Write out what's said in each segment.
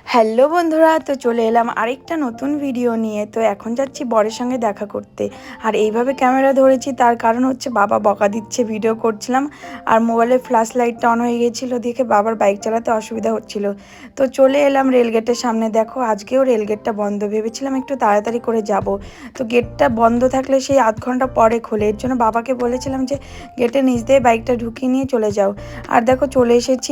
Hello বন্ধুরা, তো চলে এলাম আরেকটা নতুন ভিডিও নিয়ে। তো এখন যাচ্ছি বরের সঙ্গে দেখা করতে। আর এইভাবে ক্যামেরা ধরেছি তার কারণ হচ্ছে বাবা বকা দিচ্ছে, ভিডিও করছিলাম আর মোবাইলের ফ্ল্যাশ লাইটটা অন হয়ে গিয়েছিলো, দেখে বাবার বাইক চালাতে অসুবিধা হচ্ছিল। তো চলে এলাম রেলগেটের সামনে। দেখো আজকেও রেলগেটটা বন্ধ, ভেবেছিলাম একটু তাড়াতাড়ি করে যাব। তো গেটটা বন্ধ থাকলে সেই আধ ঘন্টা পরে খোলে, এর জন্য বাবাকে বলেছিলাম যে গেটের নিচ দিয়ে বাইকটা ঢুকিয়ে নিয়ে চলে যাও। আর দেখো চলে এসেছি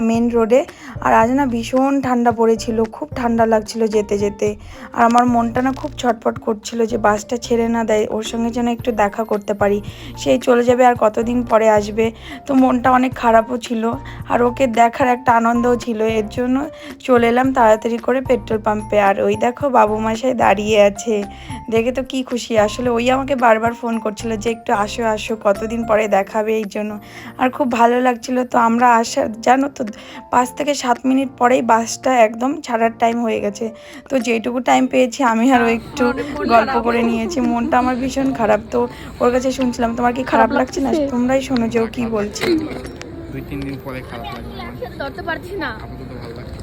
মেন রোডে। আর আজ না ভীষণ ঠান্ডা পড়েছিল, খুব ঠান্ডা লাগছিল যেতে যেতে। আর আমার মনটা না খুব ছটফট করছিল যে বাসটা ছেড়ে না দেয়, ওর সঙ্গে যেন একটু দেখা করতে পারি। সেই চলে যাবে আর কতদিন পরে আসবে, তো মনটা অনেক খারাপও ছিল আর ওকে দেখার একটা আনন্দও ছিল। এর জন্য চলে এলাম তাড়াতাড়ি করে পেট্রোল পাম্পে। আর ওই দেখো বাবু মশাই দাঁড়িয়ে আছে, দেখে তো কি খুশি। আসলে ওই আমাকে বারবার ফোন করছিল যে একটু আসো আসো, কতদিন পরে দেখাবে, এই জন্য। আর খুব ভালো লাগছিল। তো আমরা আসা জানো তো 5 থেকে 7 মিনিট পরেই বাসটা একদম ছাড়ার টাইম হয়ে গেছে। তো যেটুকু টাইম পেয়েছি আমি আরও একটু গল্প করে নিয়েছি। মনটা আমার ভীষণ খারাপ। তো ওর কাছে শুনছিলাম তোমার কি খারাপ লাগছে না, তোমরাই শোনো যে ও কি বলছে। 2-3 দিন পরে খারাপ লাগবে, ধরতে পারছি না, আপাতত ভালো লাগছে।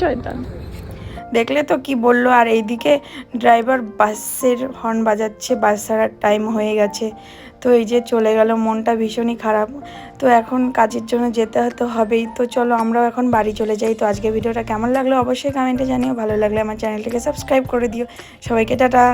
শয়তান দেখলে তো কি বললো। আর এইদিকে ড্রাইভার বাসের হর্ন বাজাচ্ছে, বাস ছাড়ার টাইম হয়ে গেছে। তো এই যে চলে গেল, মনটা ভীষণই খারাপ। তো এখন কাজের জন্য যেতে হতে হবেই। তো চলো আমরাও এখন বাড়ি চলে যাই। তো আজকে ভিডিওটা কেমন লাগলো অবশ্যই কমেন্টে জানিও, ভালো লাগলে আমার চ্যানেলটিকে সাবস্ক্রাইব করে দিও। সবাইকে টাটা।